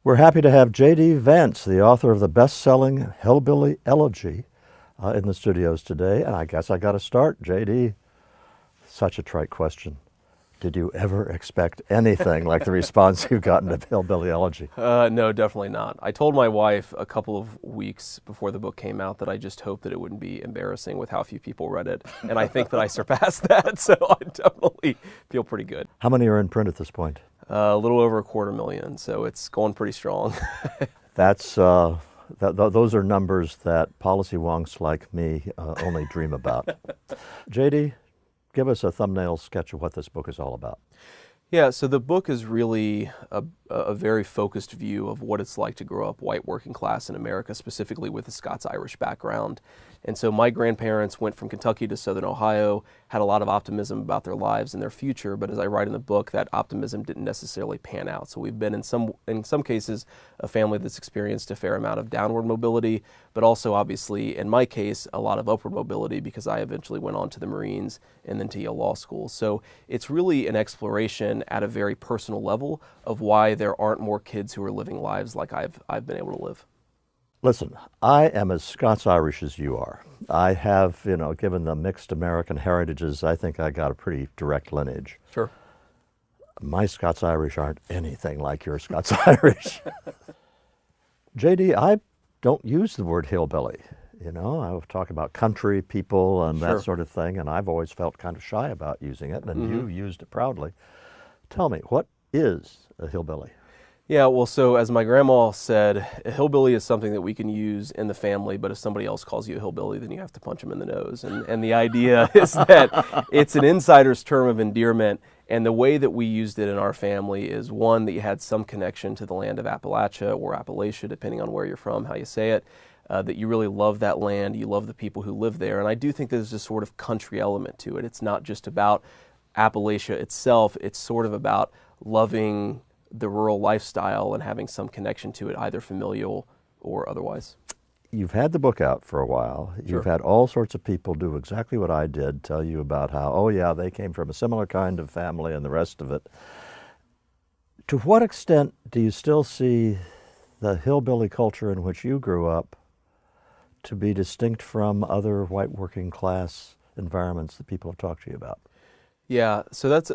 We're happy to have J.D. Vance, the author of the best-selling Hillbilly Elegy, in the studios today. And I guess I got to start, J.D. Such a trite question. Did you ever expect anything like the response you've gotten to Hillbilly Elegy? No, definitely not. I told my wife a couple of weeks before the book came out that I just hoped that it wouldn't be embarrassing with how few people read it. And I think that I surpassed that, so I definitely feel pretty good. How many are in print at this point? A little over 250,000, so it's going pretty strong. That's those are numbers that policy wonks like me only dream about. J.D., give us a thumbnail sketch of what this book is all about. Yeah, so the book is really a very focused view of what it's like to grow up white working class in America, specifically with a Scots-Irish background. And so my grandparents went from Kentucky to Southern Ohio, had a lot of optimism about their lives and their future, but as I write in the book, that optimism didn't necessarily pan out. So we've been in some cases a family that's experienced a fair amount of downward mobility, but also obviously in my case a lot of upward mobility because I eventually went on to the Marines and then to Yale Law School. So it's really an exploration at a very personal level of why there aren't more kids who are living lives like I've been able to live. Listen, I am as Scots-Irish as you are. I have, given the mixed American heritages, I think I got a pretty direct lineage. Sure. My Scots-Irish aren't anything like your Scots-Irish. JD, I don't use the word hillbilly. I talk about country people and Sure. that sort of thing, and I've always felt kind of shy about using it, and you used it proudly. Tell me, what is a hillbilly? Yeah, well, so as my grandma said, a hillbilly is something that we can use in the family, but if somebody else calls you a hillbilly, then you have to punch them in the nose. And the idea is that it's an insider's term of endearment, and the way that we used it in our family is, one, that you had some connection to the land of Appalachia or Appalachia, depending on where you're from, how you say it, that you really love that land, you love the people who live there. And I do think there's this sort of country element to it. It's not just about Appalachia itself, it's sort of about loving the rural lifestyle and having some connection to it, either familial or otherwise. You've had the book out for a while. Sure. You've had all sorts of people do exactly what I did, tell you about how, oh yeah, they came from a similar kind of family and the rest of it. To what extent do you still see the hillbilly culture in which you grew up to be distinct from other white working class environments that people have talked to you about? Yeah, so that's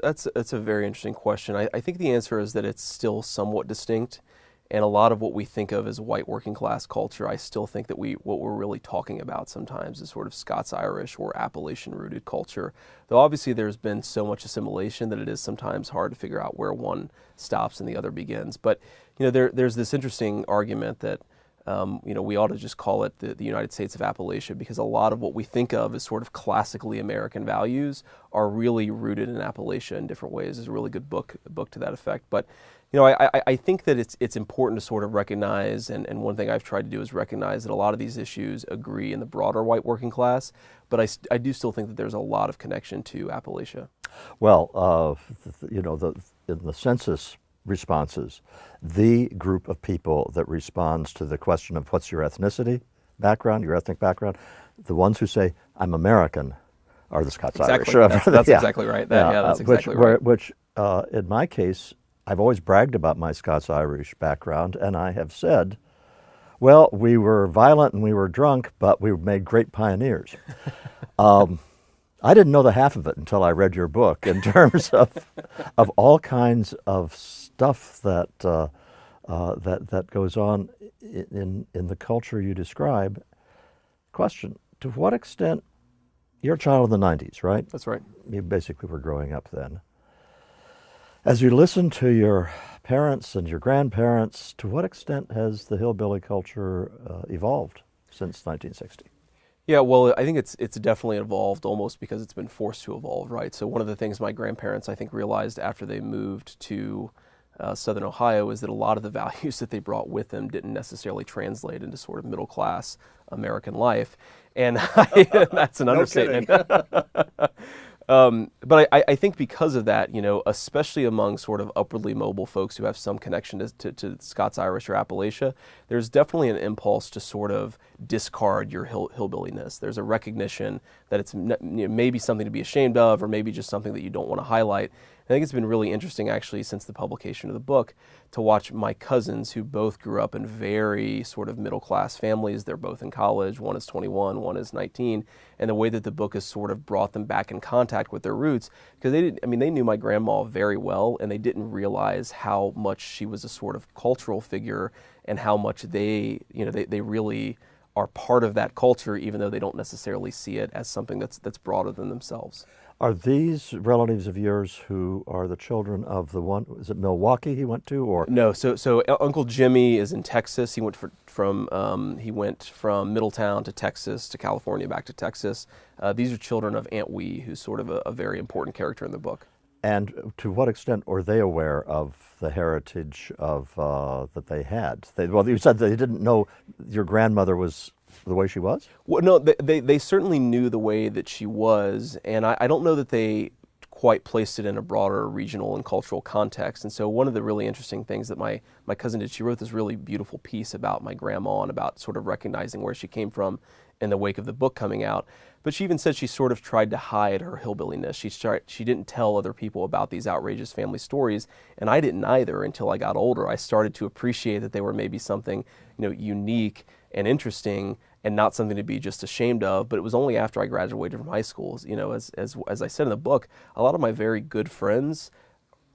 a very interesting question. I think the answer is that it's still somewhat distinct, and a lot of what we think of as white working class culture, I still think that what we're really talking about sometimes is sort of Scots-Irish or Appalachian-rooted culture. Though obviously there's been so much assimilation that it is sometimes hard to figure out where one stops and the other begins. But there's this interesting argument that we ought to just call it the United States of Appalachia, because a lot of what we think of as sort of classically American values are really rooted in Appalachia in different ways. There's a really good book to that effect. But I think that it's important to sort of recognize, and one thing I've tried to do is recognize that a lot of these issues agree in the broader white working class, but I do still think that there's a lot of connection to Appalachia. Well, in the census responses, the group of people that responds to the question of what's your ethnicity background, your ethnic background, the ones who say, I'm American, are the Scots-Irish. Exactly. That's exactly right. That's exactly right. Which, in my case, I've always bragged about my Scots-Irish background, and I have said, well, we were violent and we were drunk, but we made great pioneers. I didn't know the half of it until I read your book in terms of all kinds of stuff that that goes on in the culture you describe. Question: to what extent, you're a child of the 90s, right? That's right. You basically were growing up then. As you listen to your parents and your grandparents, to what extent has the hillbilly culture evolved since 1960? Yeah, well, I think it's definitely evolved almost because it's been forced to evolve, right? So one of the things my grandparents, I think, realized after they moved to Southern Ohio is that a lot of the values that they brought with them didn't necessarily translate into sort of middle-class American life. And that's an understatement. But I think because of that, especially among sort of upwardly mobile folks who have some connection to Scots-Irish or Appalachia, there's definitely an impulse to sort of discard your hillbilliness. There's a recognition that it's maybe something to be ashamed of, or maybe just something that you don't want to highlight. I think it's been really interesting, actually, since the publication of the book, to watch my cousins, who both grew up in very sort of middle-class families. They're both in college. One is 21, one is 19, and the way that the book has sort of brought them back in contact with their roots, because they knew my grandma very well, and they didn't realize how much she was a sort of cultural figure, and how much they really are part of that culture, even though they don't necessarily see it as something that's broader than themselves. Are these relatives of yours who are the children of the one, is it Milwaukee he went to, or? No, so Uncle Jimmy is in Texas. He went from Middletown to Texas to California, back to Texas. These are children of Aunt Wee, who's sort of a very important character in the book. And to what extent are they aware of the heritage of that they had? Well, you said they didn't know your grandmother was the way she was? Well, no, they certainly knew the way that she was, and I don't know that they quite placed it in a broader regional and cultural context. And so one of the really interesting things that my cousin did, she wrote this really beautiful piece about my grandma and about sort of recognizing where she came from in the wake of the book coming out. But she even said she sort of tried to hide her hillbilliness. She didn't tell other people about these outrageous family stories, and I didn't either until I got older. I started to appreciate that they were maybe something, unique and interesting, and not something to be just ashamed of. But it was only after I graduated from high school, as I said in the book, a lot of my very good friends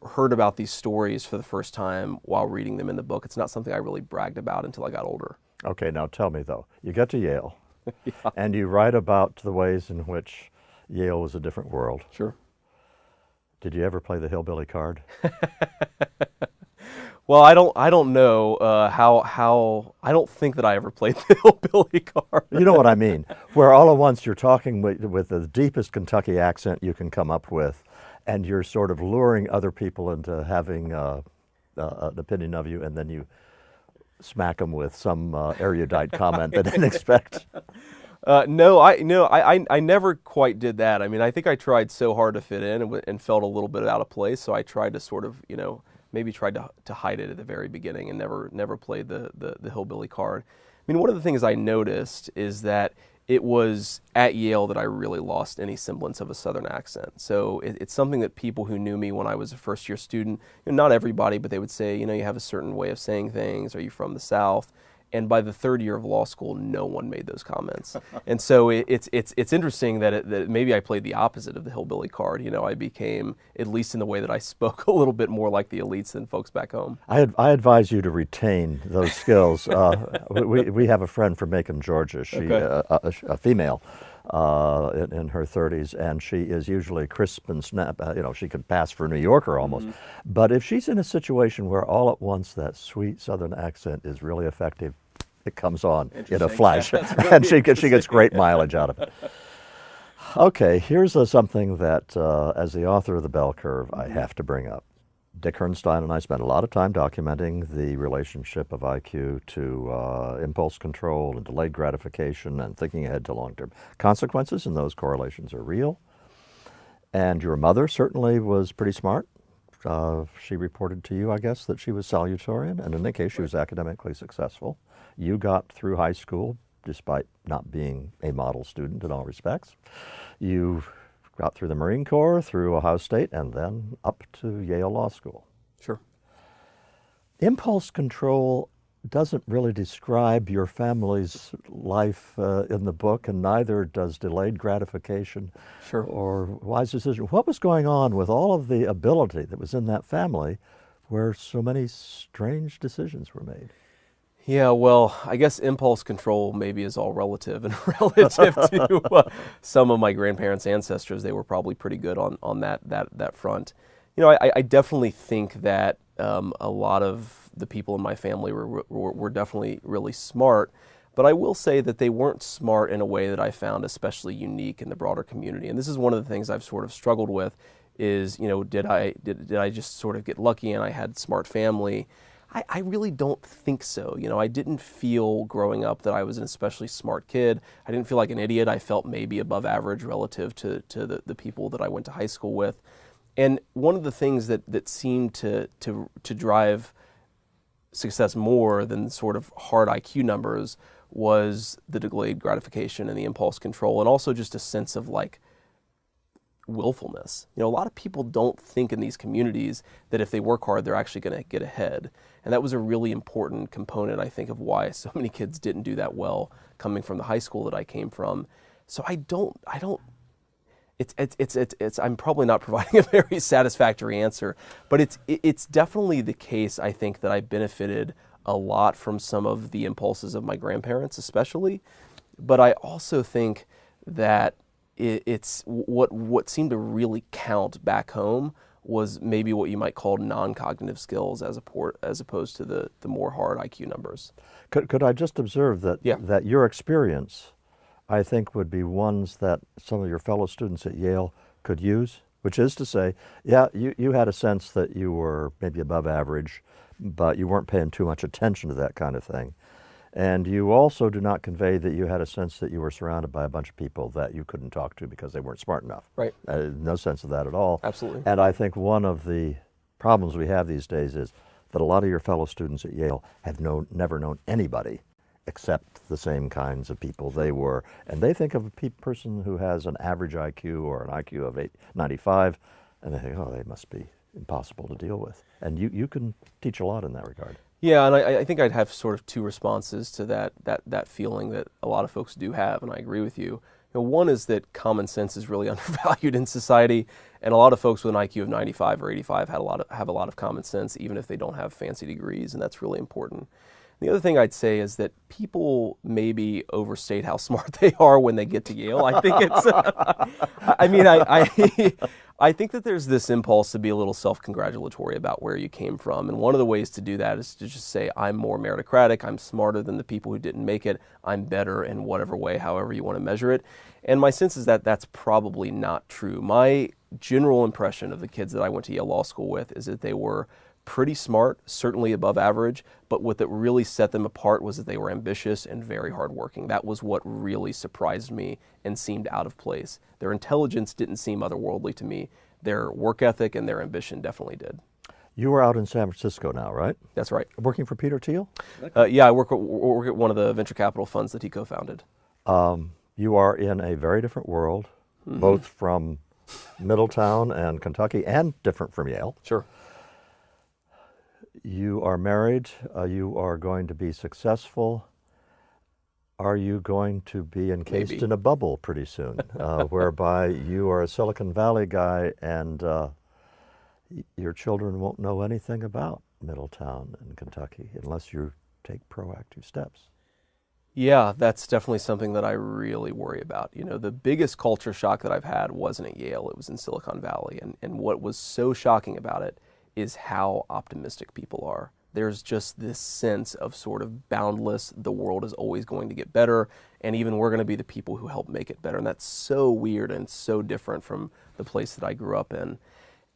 heard about these stories for the first time while reading them in the book. It's not something I really bragged about until I got older. Okay, now tell me though, you get to Yale, Yeah. and you write about the ways in which Yale was a different world. Sure. Did you ever play the hillbilly card? Well, I don't know how I don't think that I ever played the hillbilly card. You know what I mean, where all at once you're talking with the deepest Kentucky accent you can come up with, and you're sort of luring other people into having an opinion of you, and then you smack them with some erudite comment they didn't expect. No, I never quite did that. I mean, I think I tried so hard to fit in and felt a little bit out of place. So I tried to sort of, maybe tried to hide it at the very beginning and never played the hillbilly card. I mean, one of the things I noticed is that it was at Yale that I really lost any semblance of a Southern accent. So it's something that people who knew me when I was a first-year student, not everybody, but they would say, you have a certain way of saying things. Are you from the South? And by the third year of law school, no one made those comments. And so it's interesting that maybe I played the opposite of the hillbilly card. I became, at least in the way that I spoke, a little bit more like the elites than folks back home. I advise you to retain those skills. We have a friend from Macon, Georgia. She a female in her 30s, and she is usually crisp and snap. She could pass for a New Yorker almost. Mm-hmm. But if she's in a situation where all at once that sweet Southern accent is really effective, it comes on in a flash, and she gets great mileage out of it. Okay, here's something that, as the author of The Bell Curve, I have to bring up. Dick Hernstein and I spent a lot of time documenting the relationship of IQ to impulse control and delayed gratification and thinking ahead to long-term consequences, and those correlations are real. And your mother certainly was pretty smart. She reported to you, I guess, that she was salutatorian, and in any case, she was academically successful. You got through high school, despite not being a model student in all respects. You got through the Marine Corps, through Ohio State, and then up to Yale Law School. Sure. Impulse control doesn't really describe your family's life in the book, and neither does delayed gratification or wise decision. What was going on with all of the ability that was in that family where so many strange decisions were made? Yeah, well, I guess impulse control maybe is all relative, and relative to some of my grandparents' ancestors, they were probably pretty good on that front. I definitely think that a lot of the people in my family were definitely really smart, but I will say that they weren't smart in a way that I found especially unique in the broader community. And this is one of the things I've sort of struggled with is, did I just sort of get lucky and I had smart family? I really don't think so. I didn't feel growing up that I was an especially smart kid. I didn't feel like an idiot. I felt maybe above average relative to the people that I went to high school with. And one of the things that seemed to drive success more than sort of hard IQ numbers was the delayed gratification and the impulse control, and also just a sense of like willfulness. A lot of people don't think in these communities that if they work hard, they're actually going to get ahead. And that was a really important component, I think, of why so many kids didn't do that well coming from the high school that I came from. So I'm probably not providing a very satisfactory answer, but it's definitely the case, I think, that I benefited a lot from some of the impulses of my grandparents, especially. But I also think that it's what seemed to really count back home was maybe what you might call non-cognitive skills as opposed to the more hard IQ numbers. Could I just observe that that your experience, I think, would be ones that some of your fellow students at Yale could use, which is to say, you had a sense that you were maybe above average, but you weren't paying too much attention to that kind of thing. And you also do not convey that you had a sense that you were surrounded by a bunch of people that you couldn't talk to because they weren't smart enough. Right. No sense of that at all. Absolutely. And I think one of the problems we have these days is that a lot of your fellow students at Yale have never known anybody except the same kinds of people they were. And they think of a person who has an average IQ or an IQ of 95, and they think, oh, they must be impossible to deal with. And you can teach a lot in that regard. Yeah, and I think I'd have sort of two responses to that feeling that a lot of folks do have, and I agree with you. One is that common sense is really undervalued in society, and a lot of folks with an IQ of 95 or 85 have a lot of common sense, even if they don't have fancy degrees, and that's really important. The other thing I'd say is that people maybe overstate how smart they are when they get to Yale. I think it's, I think that there's this impulse to be a little self-congratulatory about where you came from. And one of the ways to do that is to just say, I'm more meritocratic, I'm smarter than the people who didn't make it, I'm better in whatever way, however you want to measure it. And my sense is that that's probably not true. My general impression of the kids that I went to Yale Law School with is that they were pretty smart, certainly above average, but what that really set them apart was that they were ambitious and very hardworking. That was what really surprised me and seemed out of place. Their intelligence didn't seem otherworldly to me. Their work ethic and their ambition definitely did. You are out in San Francisco now, right? That's right. Working for Peter Thiel? Yeah, I work at one of the venture capital funds that he co-founded. You are in a very different world, both from Middletown and Kentucky, and different from Yale. Sure. You are married, you are going to be successful. Are you going to be encased in a bubble pretty soon, whereby you are a Silicon Valley guy and your children won't know anything about Middletown and Kentucky unless you take proactive steps? Yeah, that's definitely something that I really worry about. The biggest culture shock that I've had wasn't at Yale, it was in Silicon Valley. And what was so shocking about it is how optimistic people are. There's just this sense of sort of boundless, the world is always going to get better, and even we're going to be the people who help make it better. And that's so weird and so different from the place that I grew up in.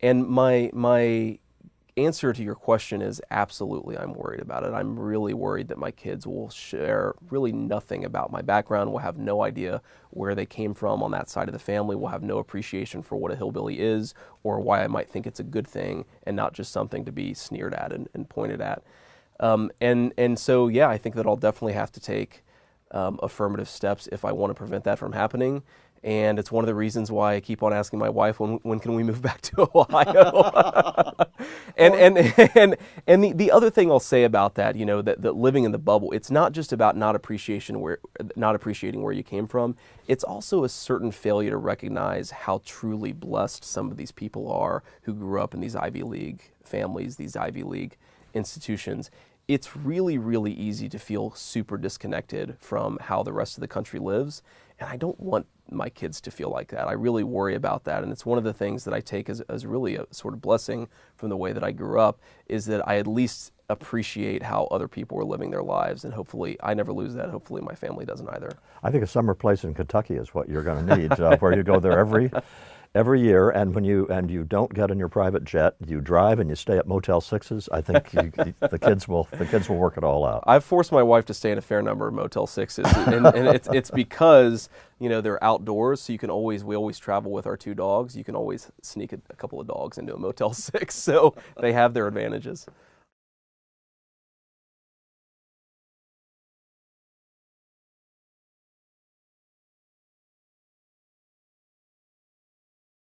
And my answer to your question is absolutely I'm worried about it. I'm really worried that my kids will share really nothing about my background, will have no idea where they came from on that side of the family, will have no appreciation for what a hillbilly is or why I might think it's a good thing and not just something to be sneered at and pointed at. And so, yeah, I think that I'll definitely have to take affirmative steps if I want to prevent that from happening. And it's one of the reasons why I keep on asking my wife, when can we move back to Ohio? and the other thing I'll say about that, that living in the bubble, it's not just about not appreciating where you came from. It's also a certain failure to recognize how truly blessed some of these people are who grew up in these Ivy League families, these Ivy League institutions. It's really, really easy to feel super disconnected from how the rest of the country lives. And I don't want my kids to feel like that. I really worry about that. And it's one of the things that I take as really a sort of blessing from the way that I grew up, is that I at least appreciate how other people are living their lives. And hopefully I never lose that. Hopefully my family doesn't either. I think a summer place in Kentucky is what you're going to need, where you go there every year, and when you don't get in your private jet, you drive and you stay at Motel 6s. I think the kids will work it all out. I've forced my wife to stay in a fair number of Motel 6s, and it's because they're outdoors, so we always travel with our 2 dogs. You can always sneak a couple of dogs into a Motel 6, so they have their advantages.